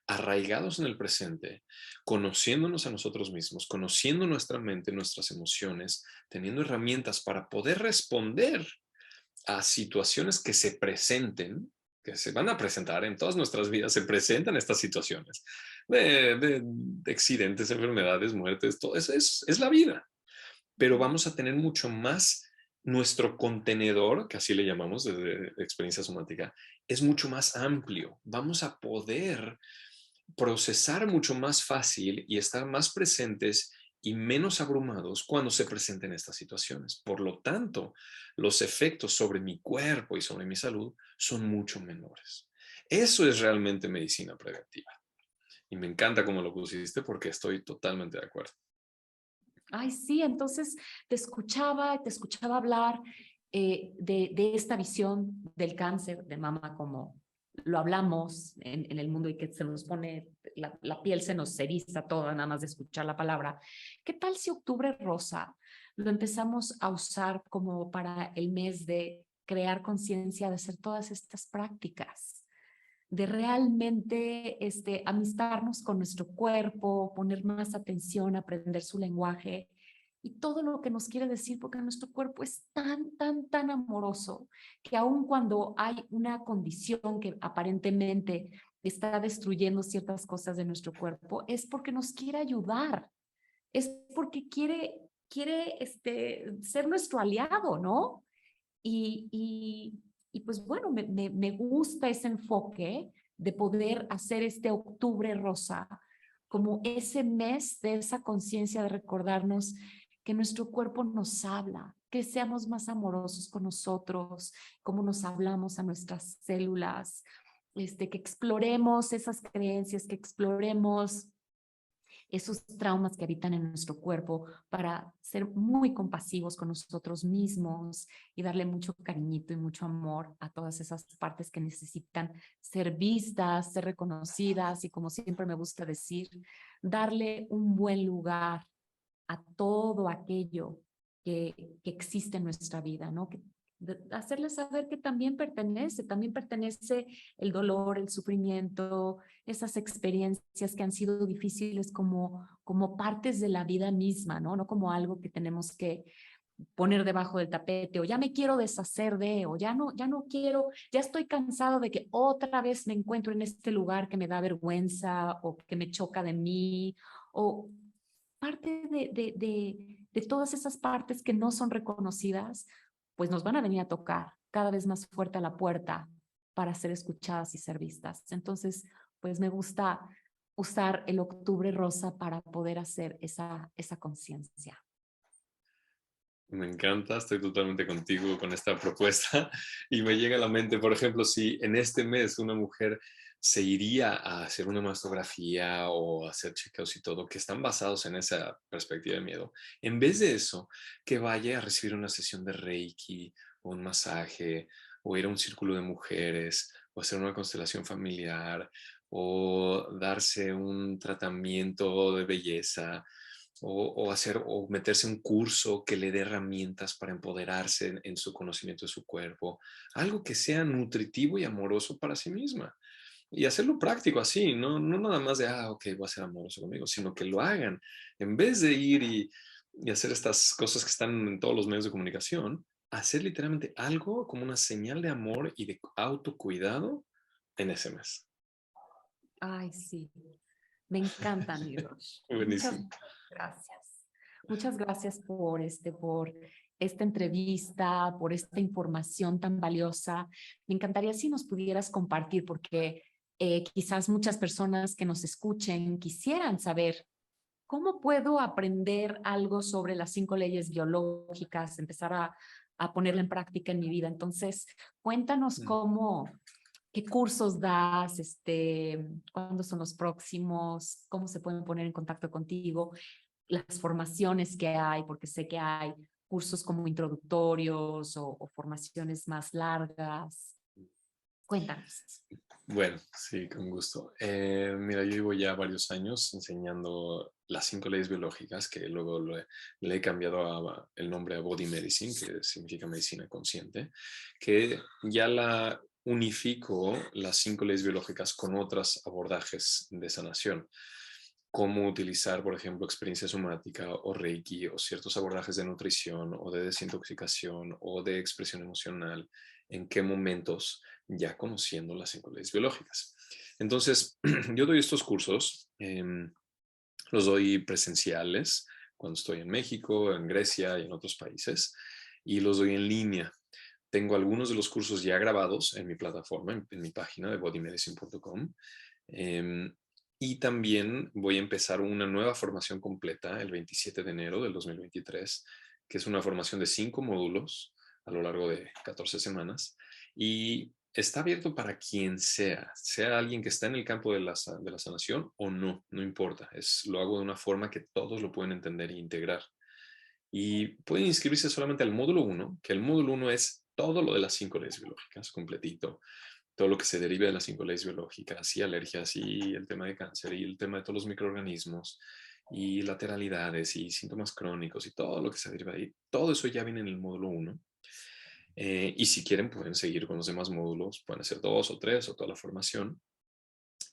arraigados en el presente, conociéndonos a nosotros mismos, conociendo nuestra mente, nuestras emociones, teniendo herramientas para poder responder a situaciones que se presenten, que se van a presentar en todas nuestras vidas, se presentan estas situaciones de accidentes, enfermedades, muertes, todo eso es la vida, pero vamos a tener mucho más nuestro contenedor, que así le llamamos de experiencia somática, es mucho más amplio. Vamos a poder procesar mucho más fácil y estar más presentes y menos abrumados cuando se presenten estas situaciones. Por lo tanto, los efectos sobre mi cuerpo y sobre mi salud son mucho menores. Eso es realmente medicina preventiva. Y me encanta cómo lo pusiste porque estoy totalmente de acuerdo. Ay, sí, entonces te escuchaba hablar de esta visión del cáncer de mama, como lo hablamos en el mundo y que se nos pone, la piel se nos eriza toda nada más de escuchar la palabra. ¿Qué tal si octubre rosa lo empezamos a usar como para el mes de crear conciencia, de hacer todas estas prácticas? De realmente amistarnos con nuestro cuerpo, poner más atención, aprender su lenguaje y todo lo que nos quiere decir, porque nuestro cuerpo es tan, tan, tan amoroso que aun cuando hay una condición que aparentemente está destruyendo ciertas cosas de nuestro cuerpo, es porque nos quiere ayudar, es porque quiere ser nuestro aliado, ¿no? Y pues bueno, me gusta ese enfoque de poder hacer este octubre rosa como ese mes de esa conciencia de recordarnos que nuestro cuerpo nos habla, que seamos más amorosos con nosotros, cómo nos hablamos a nuestras células, que exploremos esas creencias, que exploremos esos traumas que habitan en nuestro cuerpo para ser muy compasivos con nosotros mismos y darle mucho cariñito y mucho amor a todas esas partes que necesitan ser vistas, ser reconocidas y, como siempre me gusta decir, darle un buen lugar a todo aquello que existe en nuestra vida, ¿no? hacerles saber que también pertenece el dolor, el sufrimiento, esas experiencias que han sido difíciles como partes de la vida misma, ¿no? No como algo que tenemos que poner debajo del tapete, o ya me quiero deshacer de, o ya no quiero, ya estoy cansado de que otra vez me encuentro en este lugar que me da vergüenza o que me choca de mí, o parte de todas esas partes que no son reconocidas, pues nos van a venir a tocar cada vez más fuerte a la puerta para ser escuchadas y ser vistas. Entonces, pues me gusta usar el octubre rosa para poder hacer esa conciencia. Me encanta, estoy totalmente contigo con esta propuesta y me llega a la mente, por ejemplo, si en este mes una mujer se iría a hacer una mastografía o a hacer chequeos y todo, que están basados en esa perspectiva de miedo, en vez de eso, que vaya a recibir una sesión de Reiki o un masaje o ir a un círculo de mujeres o hacer una constelación familiar o darse un tratamiento de belleza o meterse en un curso que le dé herramientas para empoderarse en su conocimiento de su cuerpo, algo que sea nutritivo y amoroso para sí misma. Y hacerlo práctico así, no nada más de, ok, voy a ser amoroso conmigo, sino que lo hagan. En vez de ir y hacer estas cosas que están en todos los medios de comunicación, hacer literalmente algo como una señal de amor y de autocuidado en ese mes. Ay, sí. Me encanta, mi Rosh. Muchas Buenísimo. gracias. Muchas gracias por esta entrevista, por esta información tan valiosa. Me encantaría si nos pudieras compartir, porque quizás muchas personas que nos escuchen quisieran saber cómo puedo aprender algo sobre las 5 leyes biológicas, empezar a ponerla en práctica en mi vida. Entonces, cuéntanos Mm. qué cursos das, cuándo son los próximos, cómo se pueden poner en contacto contigo, las formaciones que hay, porque sé que hay cursos como introductorios o formaciones más largas. Cuéntanos. Bueno, sí, con gusto. Mira, yo llevo ya varios años enseñando las 5 leyes biológicas, que luego le he cambiado el nombre a Body Medicine, que significa medicina consciente, que ya la unifico las 5 leyes biológicas con otros abordajes de sanación. Cómo utilizar, por ejemplo, experiencia somática o Reiki o ciertos abordajes de nutrición o de desintoxicación o de expresión emocional, en qué momentos, ya conociendo las 5 leyes biológicas. Entonces, yo doy estos cursos, los doy presenciales cuando estoy en México, en Grecia y en otros países, y los doy en línea. Tengo algunos de los cursos ya grabados en mi plataforma, en mi página de bodymedicine.com. Y también voy a empezar una nueva formación completa el 27 de enero del 2023, que es una formación de 5 módulos a lo largo de 14 semanas. Y está abierto para quien sea alguien que está en el campo de la sanación o no importa. Lo hago de una forma que todos lo pueden entender e integrar. Y pueden inscribirse solamente al módulo 1, que el módulo 1 es todo lo de las 5 leyes biológicas, completito. Todo lo que se deriva de las 5 leyes biológicas, y alergias, y el tema de cáncer, y el tema de todos los microorganismos, y lateralidades, y síntomas crónicos, y todo lo que se deriva de ahí. Todo eso ya viene en el módulo 1. Y si quieren, pueden seguir con los demás módulos. Pueden hacer 2 o 3 o toda la formación.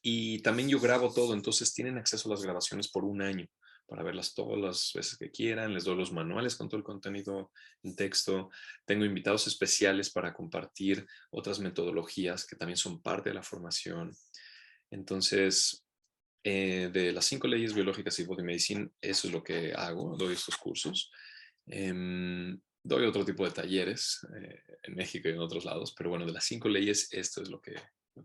Y también yo grabo todo, entonces tienen acceso a las grabaciones por un año para verlas todas las veces que quieran. Les doy los manuales con todo el contenido en texto. Tengo invitados especiales para compartir otras metodologías que también son parte de la formación. Entonces, de las 5 leyes biológicas y body medicine, eso es lo que hago, doy estos cursos. Doy otro tipo de talleres en México y en otros lados, pero bueno, de las 5 leyes, esto es lo que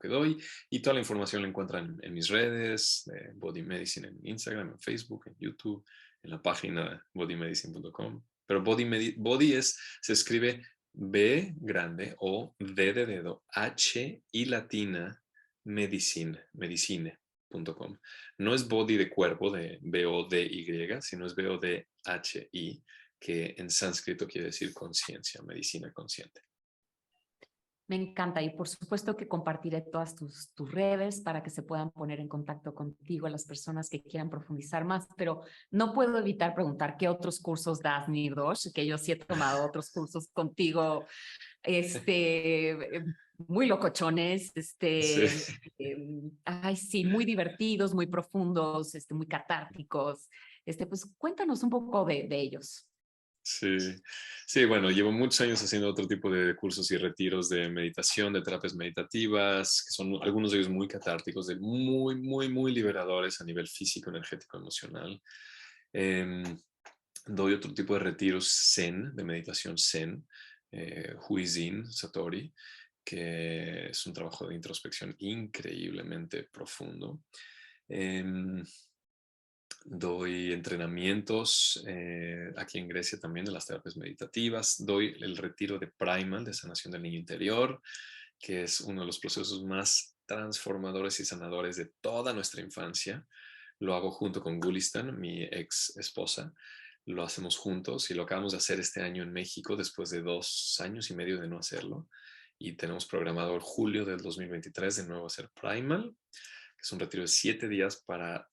doy. Y toda la información la encuentran en mis redes, Body Medicine en Instagram, en Facebook, en YouTube, en la página bodymedicine.com. Pero body se escribe B grande o D de dedo, H y latina, medicine.com. No es body de cuerpo, de B-O-D-Y, sino es B-O-D-H-I, que en sánscrito quiere decir conciencia, medicina consciente. Me encanta y por supuesto que compartiré todas tus redes para que se puedan poner en contacto contigo las personas que quieran profundizar más, pero no puedo evitar preguntar qué otros cursos das, Nirdosh, que yo sí he tomado otros cursos contigo, muy locochones, Sí. ay sí, muy divertidos, muy profundos, muy catárticos, pues cuéntanos un poco de ellos. Sí, sí, bueno, llevo muchos años haciendo otro tipo de cursos y retiros de meditación, de terapias meditativas, que son algunos de ellos muy catárticos, de muy, muy, muy liberadores a nivel físico, energético, emocional. Em, Doy otro tipo de retiros Zen, de meditación Zen, Huizin Satori, que es un trabajo de introspección increíblemente profundo. Em, Doy entrenamientos aquí en Grecia también de las terapias meditativas. Doy el retiro de Primal, de sanación del niño interior, que es uno de los procesos más transformadores y sanadores de toda nuestra infancia. Lo hago junto con Gulistan, mi ex esposa. Lo hacemos juntos y lo acabamos de hacer este año en México después de 2 años y medio de no hacerlo. Y tenemos programado el julio del 2023 de nuevo hacer Primal, que es un retiro de 7 días para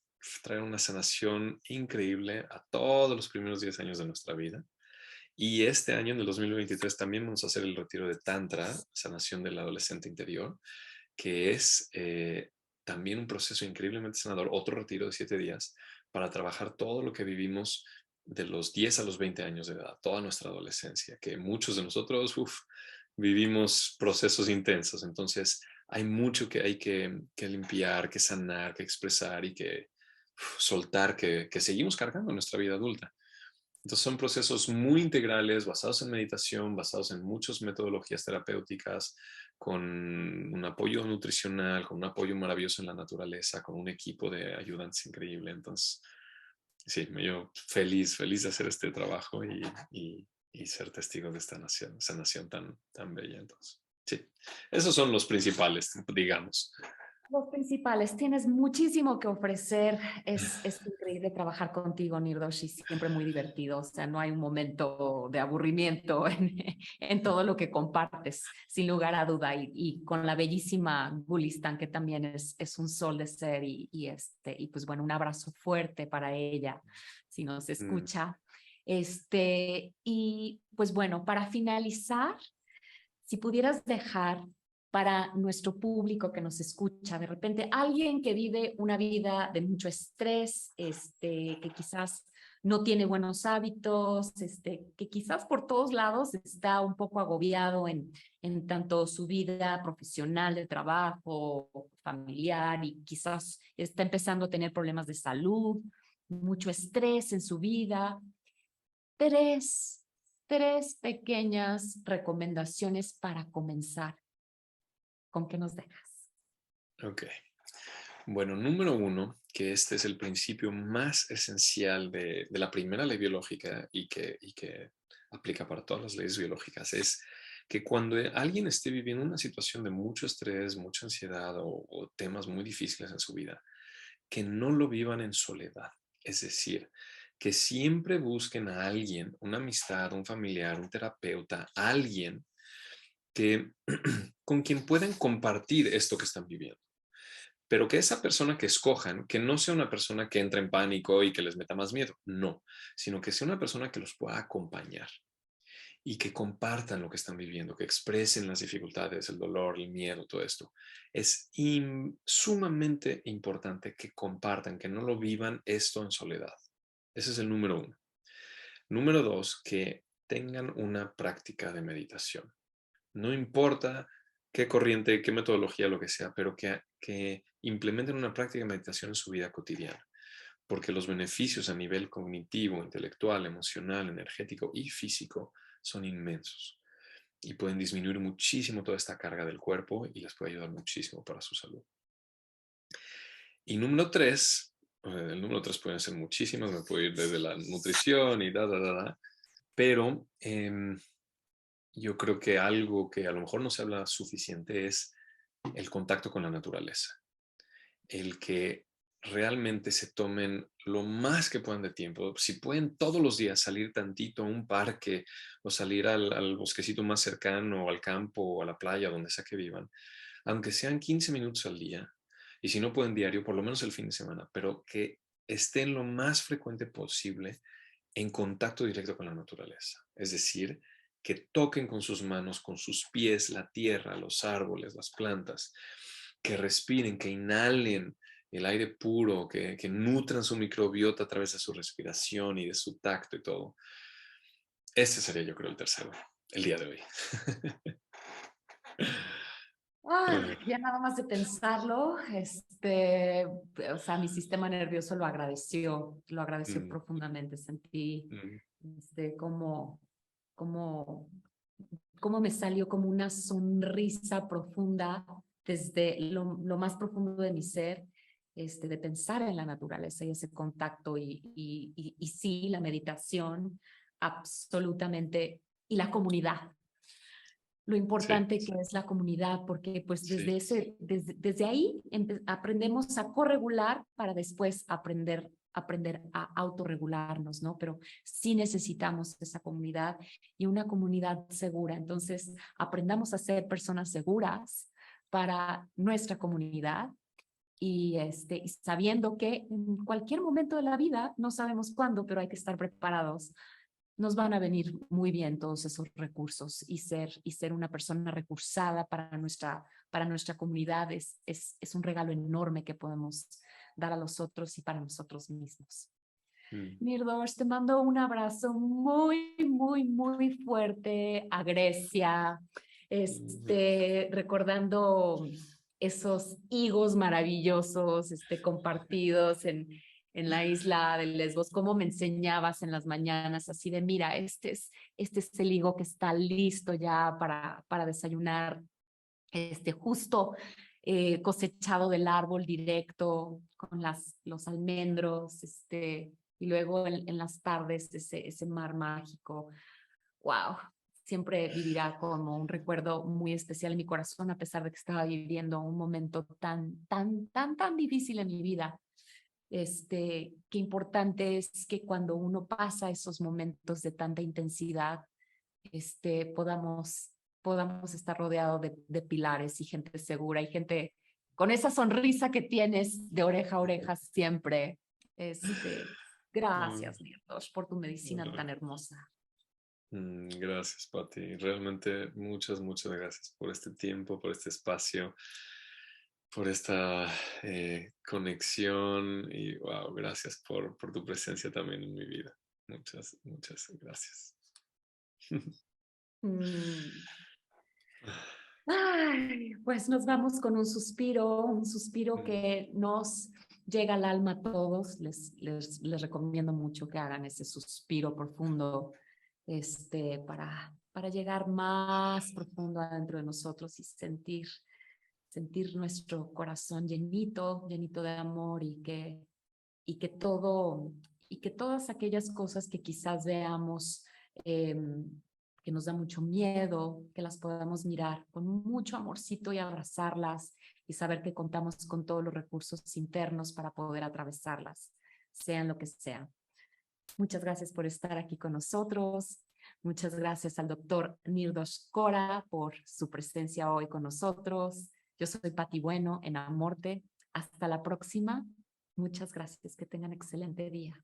traer una sanación increíble a todos los primeros 10 años de nuestra vida. Y este año, en el 2023, también vamos a hacer el retiro de Tantra, sanación del adolescente interior, que es también un proceso increíblemente sanador, otro retiro de 7 días para trabajar todo lo que vivimos de los 10 a los 20 años de edad, toda nuestra adolescencia, que muchos de nosotros vivimos procesos intensos. Entonces, hay mucho que hay que limpiar, que sanar, que expresar y que soltar, que seguimos cargando en nuestra vida adulta. Entonces son procesos muy integrales, basados en meditación, basados en muchas metodologías terapéuticas, con un apoyo nutricional, con un apoyo maravilloso en la naturaleza, con un equipo de ayudantes increíble. Entonces, sí, yo feliz, feliz de hacer este trabajo y ser testigo de esta sanación tan bella. Entonces, sí, esos son los principales, digamos. Los principales, tienes muchísimo que ofrecer. Es increíble trabajar contigo, Nirdosh, y siempre muy divertido. O sea, no hay un momento de aburrimiento en todo lo que compartes, sin lugar a duda. Y con la bellísima Gulistan, que también es un sol de ser. Y pues bueno, un abrazo fuerte para ella, si nos Mm, escucha. Y pues bueno, para finalizar, si pudieras dejar para nuestro público que nos escucha, de repente alguien que vive una vida de mucho estrés, que quizás no tiene buenos hábitos, que quizás por todos lados está un poco agobiado en tanto su vida profesional, de trabajo, familiar, y quizás está empezando a tener problemas de salud, mucho estrés en su vida. Tres, tres pequeñas recomendaciones para comenzar. ¿Con qué nos dejas? ok. Bueno, número uno, que este es el principio más esencial de la primera ley biológica y que aplica para todas las leyes biológicas, es que cuando alguien esté viviendo una situación de mucho estrés, mucha ansiedad o temas muy difíciles en su vida, que no lo vivan en soledad. Es decir, que siempre busquen a alguien, una amistad, un familiar, un terapeuta, alguien que con quien puedan compartir esto que están viviendo, pero que esa persona que escojan, que no sea una persona que entra en pánico y que les meta más miedo, no, sino que sea una persona que los pueda acompañar y que compartan lo que están viviendo, que expresen las dificultades, el dolor, el miedo, todo esto. Es sumamente importante que compartan, que no lo vivan esto en soledad. Ese es el número uno. Número dos, que tengan una práctica de meditación. No importa qué corriente, qué metodología, lo que sea, pero que implementen una práctica de meditación en su vida cotidiana, porque los beneficios a nivel cognitivo, intelectual, emocional, energético y físico son inmensos y pueden disminuir muchísimo toda esta carga del cuerpo y les puede ayudar muchísimo para su salud. Y número tres, el número tres pueden ser muchísimas, me puedo ir desde la nutrición y pero yo creo que algo que a lo mejor no se habla suficiente es el contacto con la naturaleza. El que realmente se tomen lo más que puedan de tiempo. Si pueden todos los días salir tantito a un parque o salir al bosquecito más cercano, o al campo o a la playa, donde sea que vivan, aunque sean 15 minutos al día, y si no pueden diario, por lo menos el fin de semana, pero que estén lo más frecuente posible en contacto directo con la naturaleza. Es decir, que toquen con sus manos, con sus pies, la tierra, los árboles, las plantas, que respiren, que inhalen el aire puro, que nutran su microbiota a través de su respiración y de su tacto y todo. Este sería, yo creo, el tercero, el día de hoy. Ya nada más de pensarlo, o sea, mi sistema nervioso lo agradeció Mm, profundamente. Sentí, mm, este, como, como, como me salió como una sonrisa profunda desde lo más profundo de mi ser, de pensar en la naturaleza y ese contacto y sí, la meditación, absolutamente, y la comunidad, lo sí, importante que es la comunidad, porque pues sí, desde ahí aprendemos a corregular para después aprender a autorregularnos, ¿no? Pero sí necesitamos esa comunidad y una comunidad segura. Entonces, aprendamos a ser personas seguras para nuestra comunidad y sabiendo que en cualquier momento de la vida, no sabemos cuándo, pero hay que estar preparados, nos van a venir muy bien todos esos recursos y ser una persona recursada para nuestra comunidad es un regalo enorme que podemos dar a los otros y para nosotros mismos. mm, Mirdos, te mando un abrazo muy, muy, muy fuerte a Grecia, mm, recordando esos higos maravillosos, compartidos en la isla de Lesbos, cómo me enseñabas en las mañanas, así de, mira, este es el higo que está listo ya para desayunar, justo cosechado del árbol directo, con los almendros, y luego en las tardes ese mar mágico. Wow, siempre vivirá como un recuerdo muy especial en mi corazón, a pesar de que estaba viviendo un momento tan, tan, tan, tan difícil en mi vida. Qué importante es que cuando uno pasa esos momentos de tanta intensidad, podamos estar rodeados de pilares y gente segura y gente con esa sonrisa que tienes de oreja a oreja siempre. mm, Gracias, Nirdosh, por tu medicina mm. tan hermosa. Gracias, Pati. Realmente muchas, muchas gracias por este tiempo, por este espacio, por esta conexión y wow, gracias por tu presencia también en mi vida. Muchas, muchas gracias. Mm. Ay, pues nos vamos con un suspiro Mm, que nos llega al alma a todos. Les recomiendo mucho que hagan ese suspiro profundo, para llegar más profundo adentro de nosotros y sentir nuestro corazón llenito, llenito de amor y que todo, y que todas aquellas cosas que quizás veamos, que nos da mucho miedo, que las podamos mirar con mucho amorcito y abrazarlas y saber que contamos con todos los recursos internos para poder atravesarlas, sean lo que sean. Muchas gracias por estar aquí con nosotros. Muchas gracias al doctor Nirdosh Cora por su presencia hoy con nosotros. Yo soy Pati Bueno en Amorte. Hasta la próxima. Muchas gracias. Que tengan excelente día.